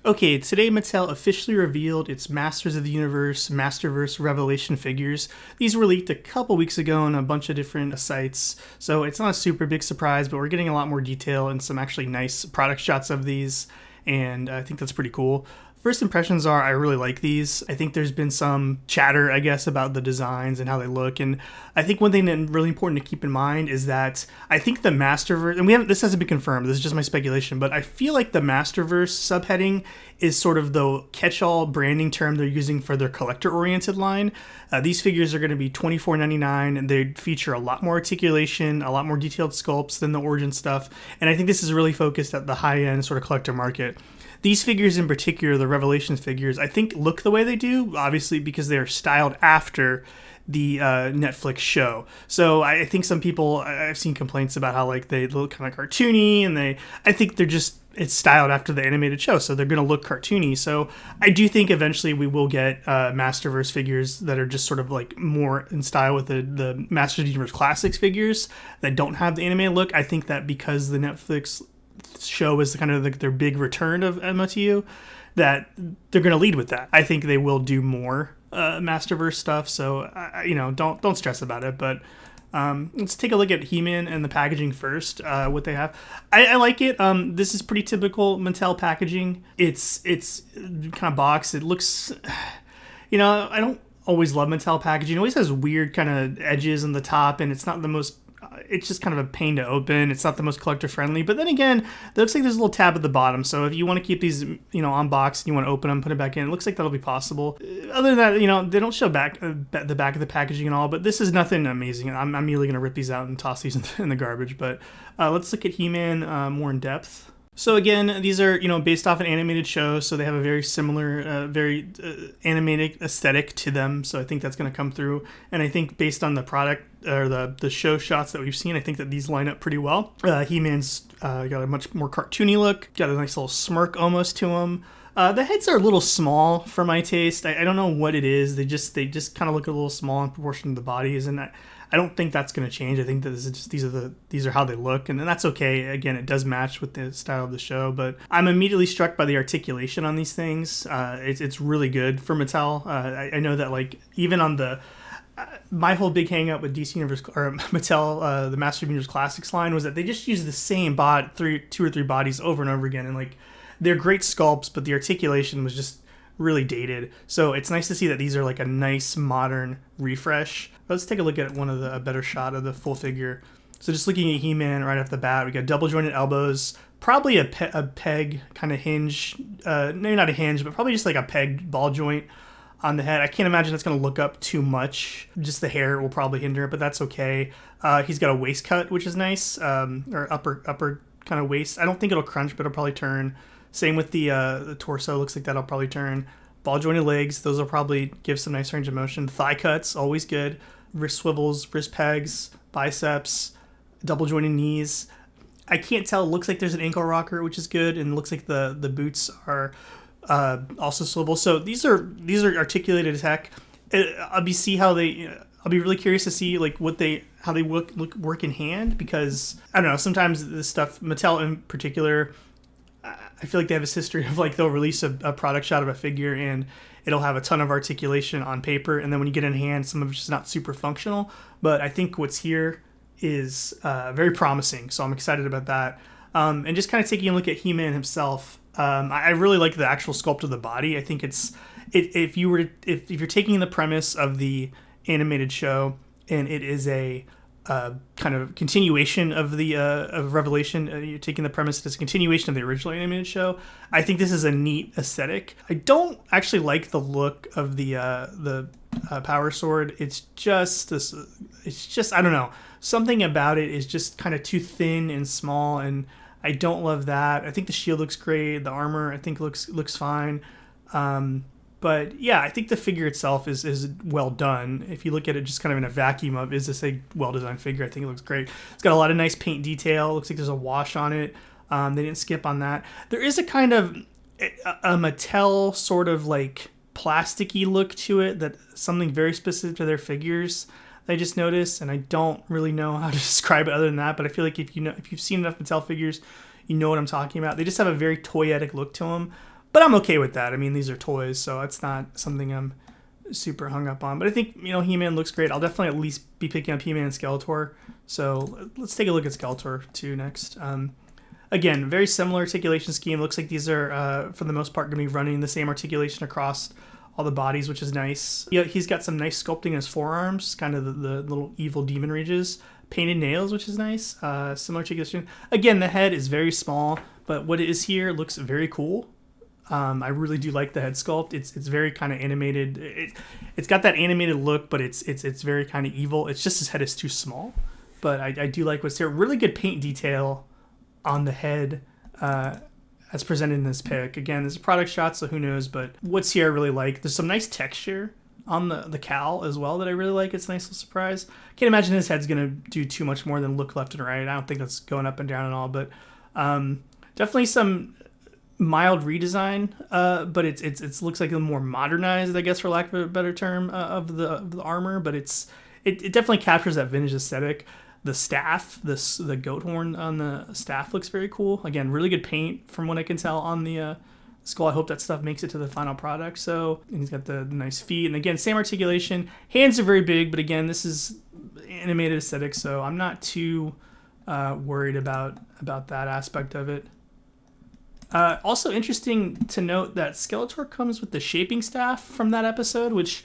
Okay, today Mattel officially revealed its Masters of the Universe Masterverse Revelation figures. These were leaked a couple weeks ago on a bunch of different sites, so it's not a super big surprise, but we're getting a lot more detail and some actually nice product shots of these, and I think that's pretty cool. First impressions are I really like these. I think there's been some chatter, I guess, about the designs and how they look. And I think one thing that's really important to keep in mind is that I think the Masterverse, and this hasn't been confirmed, this is just my speculation, but I feel like the Masterverse subheading is sort of the catch-all branding term they're using for their collector-oriented line. These figures are going to be $24.99, and they feature a lot more articulation, a lot more detailed sculpts than the Origin stuff. And I think this is really focused at the high-end sort of collector market. These figures in particular, the Revelations figures, I think look the way they do, obviously because they're styled after the Netflix show. So I think some people, I've seen complaints about how like they look kind of cartoony, and I think it's styled after the animated show, so they're going to look cartoony. So I do think eventually we will get Masterverse figures that are just sort of like more in style with the Masters of the Universe Classics figures that don't have the animated look. I think that because the Netflix show is kind of like their big return of MOTU, that they're going to lead with that. I think they will do more Masterverse stuff, so don't stress about it. But let's take a look at He-Man and the packaging first. What they have, I like it. This is pretty typical Mattel packaging. It's kind of boxed. It looks, I don't always love Mattel packaging. It always has weird kind of edges on the top, and it's not the most. It's just kind of a pain to open. It's not the most collector friendly, but then again, it looks like there's a little tab at the bottom. So if you want to keep these, on box and you want to open them, put it back in, it looks like that'll be possible. Other than that, they don't show the back of the packaging and all, but this is nothing amazing. I'm immediately going to rip these out and toss these in the garbage. But let's look at He-Man more in depth. So again, these are, based off an animated show, so they have a very similar, very animated aesthetic to them. So I think that's going to come through. And I think based on the product or the show shots that we've seen, I think that these line up pretty well. He-Man's got a much more cartoony look, got a nice little smirk almost to him. The heads are a little small for my taste. I don't know what it is. They just kind of look a little small in proportion to the bodies, and I don't think that's going to change. I think that this is just, these are how they look, and that's okay. Again, it does match with the style of the show, but I'm immediately struck by the articulation on these things. It's really good for Mattel. I know that like even on the my whole big hang up with DC Universe or Mattel, the Master of the Universe Classics line was that they just use the same two or three bodies over and over again, and like they're great sculpts, but the articulation was just really dated. So it's nice to see that these are like a nice modern refresh. Let's take a look at a better shot of the full figure. So just looking at He-Man right off the bat, we got double jointed elbows, probably a peg kind of hinge, maybe not a hinge, but probably just like a pegged ball joint on the head. I can't imagine it's going to look up too much. Just the hair will probably hinder it, but that's okay. He's got a waist cut, which is nice, or upper kind of waist. I don't think it'll crunch, but it'll probably turn. Same with the torso. Looks like that'll probably turn. Ball jointed legs. Those will probably give some nice range of motion. Thigh cuts, always good. Wrist swivels, wrist pegs, biceps, double jointed knees. I can't tell. It looks like there's an ankle rocker, which is good, and it looks like the boots are also swivel. So these are articulated as heck. I'll be really curious to see like how they work in hand, because I don't know. Sometimes this stuff, Mattel in particular, I feel like they have this history of like they'll release a product shot of a figure and it'll have a ton of articulation on paper, and then when you get it in hand, some of it's just not super functional. But I think what's here is very promising, so I'm excited about that. And just kind of taking a look at He-Man himself, I really like the actual sculpt of the body. I think if you're taking the premise of the animated show and it is a kind of continuation of the of Revelation, you're taking the premise as a continuation of the original animated show. I think this is a neat aesthetic. I don't actually like the look of the Power Sword. It's just I don't know. Something about it is just kind of too thin and small, and I don't love that. I think the shield looks great. The armor I think looks fine. But yeah, I think the figure itself is well done. If you look at it just kind of in a vacuum of, is this a well-designed figure? I think it looks great. It's got a lot of nice paint detail. It looks like there's a wash on it. They didn't skip on that. There is a kind of a Mattel sort of like plasticky look to it, that something very specific to their figures that I just noticed, and I don't really know how to describe it other than that. But I feel like if you've seen enough Mattel figures, you know what I'm talking about. They just have a very toyetic look to them. But I'm okay with that. I mean, these are toys, so it's not something I'm super hung up on. But I think, He-Man looks great. I'll definitely at least be picking up He-Man and Skeletor. So let's take a look at Skeletor 2 next. Again, very similar articulation scheme. Looks like these are, for the most part, going to be running the same articulation across all the bodies, which is nice. Yeah, he's got some nice sculpting in his forearms, kind of the little evil demon ridges. Painted nails, which is nice. Similar articulation. Again, the head is very small, but what it is here looks very cool. I really do like the head sculpt. It's very kind of animated. It's got that animated look, but it's very kind of evil. It's just his head is too small. But I do like what's here. Really good paint detail on the head as presented in this pic. Again, there's a product shot, so who knows. But what's here I really like. There's some nice texture on the cowl as well that I really like. It's a nice little surprise. Can't imagine his head's going to do too much more than look left and right. I don't think that's going up and down at all. But definitely some mild redesign, but it looks like a more modernized, I guess, for lack of a better term, of the armor. But it definitely captures that vintage aesthetic. The staff, the goat horn on the staff looks very cool. Again, really good paint from what I can tell on the skull. I hope that stuff makes it to the final product. So, and he's got the nice feet, and again, same articulation. Hands are very big, but again, this is animated aesthetic, so I'm not too worried about that aspect of it. Also interesting to note that Skeletor comes with the shaping staff from that episode, which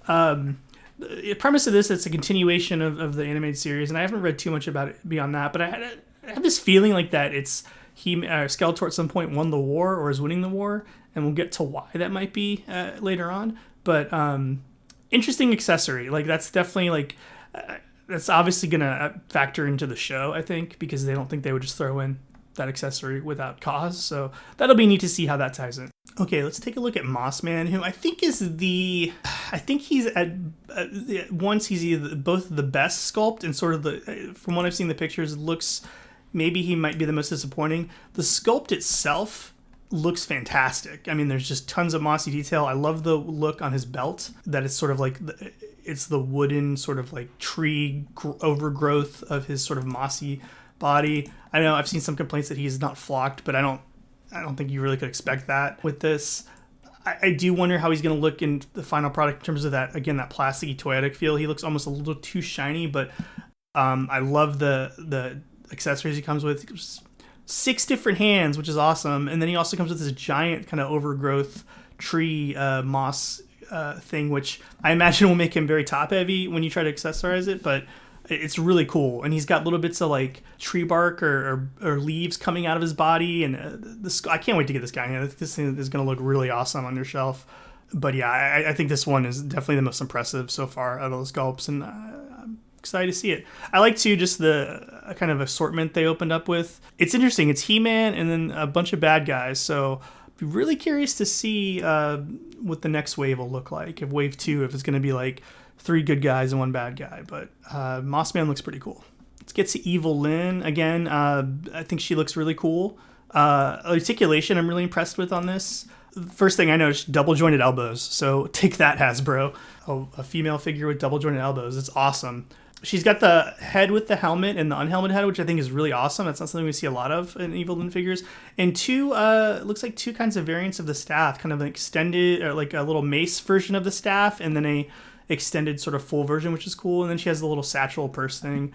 the premise of this, it's a continuation of the animated series, and I haven't read too much about it beyond that, but I had this feeling like that Skeletor at some point won the war or is winning the war, and we'll get to why that might be later on. But interesting accessory. Like, that's definitely like that's obviously gonna factor into the show, I think, because they don't think they would just throw in that accessory without cause. So that'll be neat to see how that ties in. Okay, let's take a look at Mossman, who I think he's at once he's either both the best sculpt and sort of from what I've seen the pictures, looks maybe he might be the most disappointing. The sculpt itself looks fantastic. I mean, there's just tons of mossy detail. I love the look on his belt, that it's sort of like it's the wooden sort of like tree overgrowth of his sort of mossy body. I know I've seen some complaints that he's not flocked, but I don't think you really could expect that with this. I do wonder how he's going to look in the final product in terms of that, again, that plasticky toyetic feel. He looks almost a little too shiny, but I love the accessories he comes with. 6 different hands, which is awesome. And then he also comes with this giant kind of overgrowth tree moss thing, which I imagine will make him very top heavy when you try to accessorize it, but it's really cool. And he's got little bits of like tree bark or leaves coming out of his body, and I can't wait to get this guy in. This thing is going to look really awesome on your shelf. But yeah, I think this one is definitely the most impressive so far out of those sculpts, and I'm excited to see it. I like too just the kind of assortment they opened up with. It's interesting. It's He-Man and then a bunch of bad guys. So be really curious to see what the next wave will look like. If wave 2, if it's going to be like 3 good guys and 1 bad guy. But Mossman looks pretty cool. Let's get to Evil-Lyn. Again, I think she looks really cool. Articulation I'm really impressed with on this. First thing I noticed, double jointed elbows. So take that, Hasbro. A female figure with double jointed elbows. It's awesome. She's got the head with the helmet and the unhelmeted head, which I think is really awesome. That's not something we see a lot of in Evil-Lyn figures. And 2, looks like 2 kinds of variants of the staff, kind of an extended, or like a little mace version of the staff, and then a extended sort of full version, which is cool. And then she has the little satchel purse thing.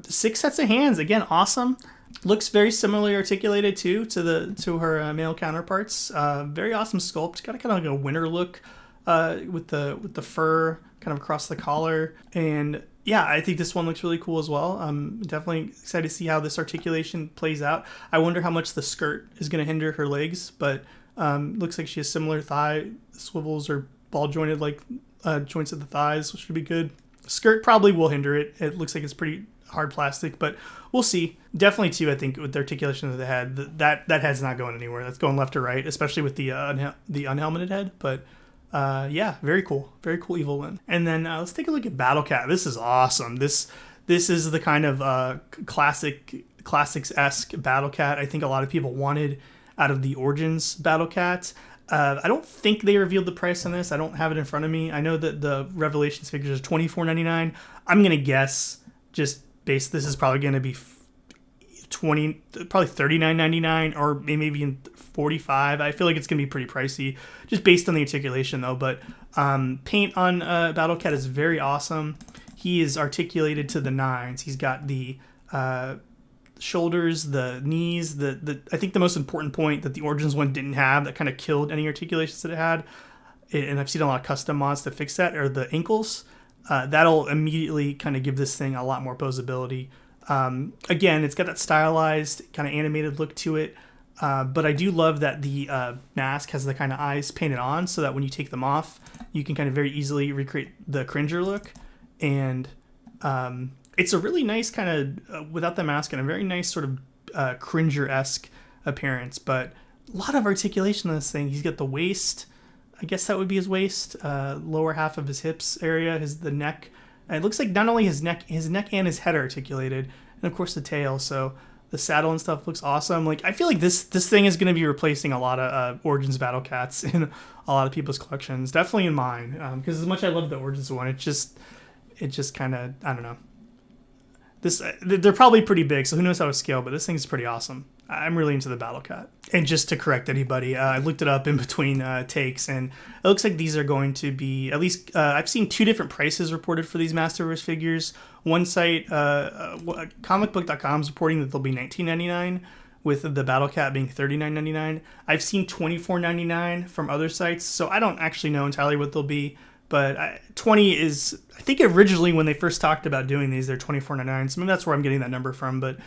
6 sets of hands, again, awesome. Looks very similarly articulated too to her male counterparts. Very awesome sculpt. Got a kind of like a winter look with the fur kind of across the collar. And yeah, I think this one looks really cool as well. I'm definitely excited to see how this articulation plays out. I wonder how much the skirt is going to hinder her legs, but looks like she has similar thigh swivels or ball jointed like joints of the thighs, which should be good. Skirt probably will hinder it. It looks like it's pretty hard plastic, but we'll see. Definitely too, I think, with the articulation of the head, that head's not going anywhere. That's going left to right, especially with the unhelmeted head. But yeah, very cool Evil-Lyn. And then let's take a look at Battle Cat. This is awesome. This is the kind of classics-esque Battle Cat I think a lot of people wanted out of the Origins Battle Cat. I don't think they revealed the price on this. I don't have it in front of me. I know that the Revelations figures are $24.99. I'm gonna guess, just based, this is probably gonna be probably $39.99 or maybe even $45. I feel like it's going to be pretty pricey just based on the articulation though. But paint on Battle Cat is very awesome. He is articulated to the nines. He's got the shoulders, the knees, I think the most important point that the Origins one didn't have that kind of killed any articulations that it had, and I've seen a lot of custom mods to fix that, are the ankles. That'll immediately kind of give this thing a lot more posability. Again, it's got that stylized kind of animated look to it, but I do love that the mask has the kind of eyes painted on so that when you take them off, you can kind of very easily recreate the Cringer look. And it's a really nice kind of, without the mask, and a very nice sort of Cringer-esque appearance, but a lot of articulation on this thing. He's got the waist, I guess that would be his waist, lower half of his hips area, the neck. And it looks like not only his neck and his head are articulated, and of course the tail. So the saddle and stuff looks awesome. Like, I feel like this thing is going to be replacing a lot of Origins Battle Cats in a lot of people's collections. Definitely in mine, because as much as I love the Origins one, it just kind of, I don't know. They're probably pretty big, so who knows how to scale, but this thing's pretty awesome. I'm really into the Battle Cat. And just to correct anybody, I looked it up in between takes, and it looks like these are going to be, at least I've seen 2 different prices reported for these Masterverse figures. One site, comicbook.com, is reporting that they'll be $19.99, with the Battle Cat being $39.99. I've seen $24.99 from other sites, so I don't actually know entirely what they'll be. But 20 is, I think originally when they first talked about doing these, they're $24.99. So maybe that's where I'm getting that number from. But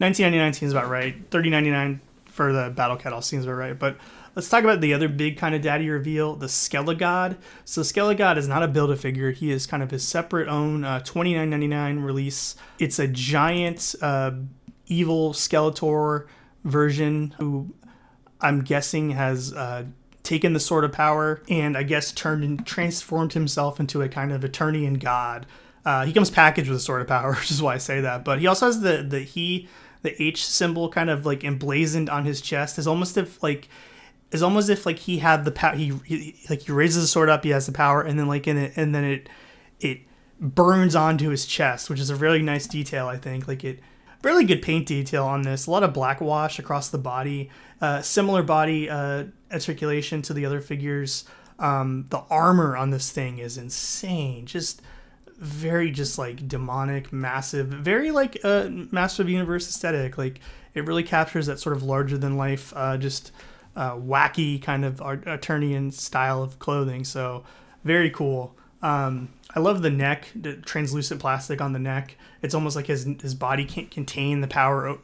$19.99 seems about right. $30.99 for the Battle Cat all seems about right. But let's talk about the other big kind of daddy reveal, the Skele-God. So Skele-God is not a Build-A-Figure. He is kind of his separate own $29.99 release. It's a giant evil Skeletor version who I'm guessing has taken the Sword of Power and I guess transformed himself into a kind of Eternian god. He comes packaged with a Sword of Power, which is why I say that. But he also has the H symbol kind of like emblazoned on his chest. It's almost if he had the power. He raises the sword up. He has the power, and then it burns onto his chest, which is a really nice detail. I think really good paint detail on this. A lot of black wash across the body. Similar body articulation to the other figures. The armor on this thing is insane. Just very like demonic, massive, very like Master of the Universe aesthetic. Like it really captures that sort of larger than life, wacky kind of Eternian style of clothing. So very cool. I love the neck, the translucent plastic on the neck. It's almost like his body can't contain the power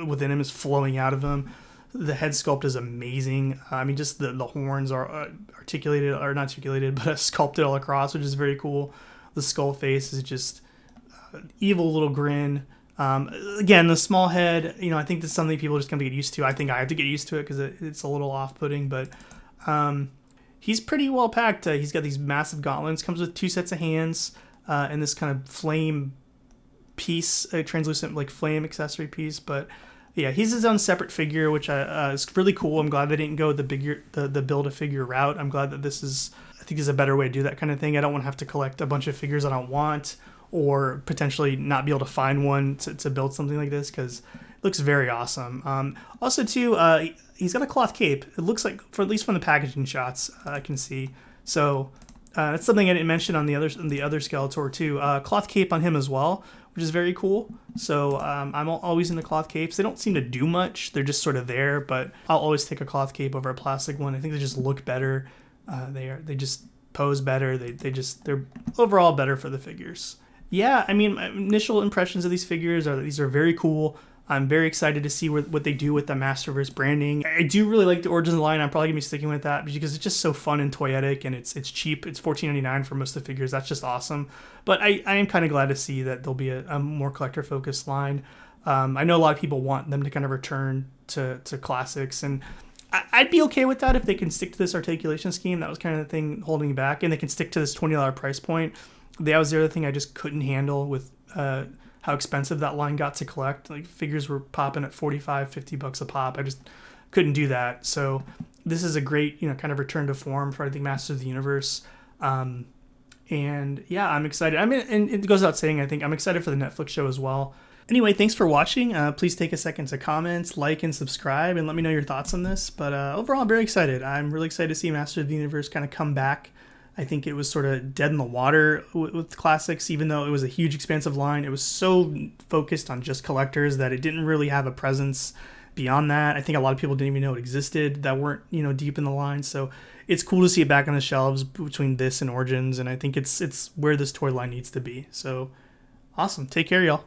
within him is flowing out of him. The head sculpt is amazing. I mean, just the horns are articulated, or not articulated, but sculpted all across, which is very cool. The skull face is just evil little grin. Again, the small head, I think that's something people are just going to get used to. I think I have to get used to it because it's a little off-putting, but he's pretty well packed. He's got these massive gauntlets, comes with 2 sets of hands, and this kind of flame piece, a translucent like flame accessory piece. But yeah, he's his own separate figure, which is really cool. I'm glad they didn't go the Build-A-Figure route. I'm glad that I think is a better way to do that kind of thing. I don't want to have to collect a bunch of figures I don't want, or potentially not be able to find one to build something like this, because it looks very awesome. Also too, he's got a cloth cape. It looks like, for at least from the packaging shots, I can see. So that's something I didn't mention on the other Skeletor too. Cloth cape on him as well, which is very cool. So I'm always into cloth capes. They don't seem to do much. They're just sort of there, but I'll always take a cloth cape over a plastic one. I think they just look better. They just pose better. They're overall better for the figures. Yeah, I mean, my initial impressions of these figures are that these are very cool. I'm very excited to see what they do with the Masterverse branding. I do really like the Origins line. I'm probably going to be sticking with that because it's just so fun and toyetic, and it's cheap. It's $14.99 for most of the figures. That's just awesome. But I am kind of glad to see that there'll be a more collector-focused line. I know a lot of people want them to kind of return to classics, and I'd be okay with that if they can stick to this articulation scheme. That was kind of the thing holding me back, and they can stick to this $20 price point. That was the other thing I just couldn't handle with how expensive that line got to collect. Like, figures were popping at $45-$50 a pop. I just couldn't do that. So this is a great, kind of return to form for, I think, Masters of the Universe. And yeah, I'm excited. I mean, and it goes without saying, I think I'm excited for the Netflix show as well. Anyway, thanks for watching. Please take a second to comment, like, and subscribe, and let me know your thoughts on this. But overall, I'm very excited. I'm really excited to see Masters of the Universe kind of come back. I think it was sort of dead in the water with classics, even though it was a huge, expansive line. It was so focused on just collectors that it didn't really have a presence beyond that. I think a lot of people didn't even know it existed that weren't, deep in the line. So it's cool to see it back on the shelves between this and Origins, and I think it's where this toy line needs to be. So awesome. Take care, y'all.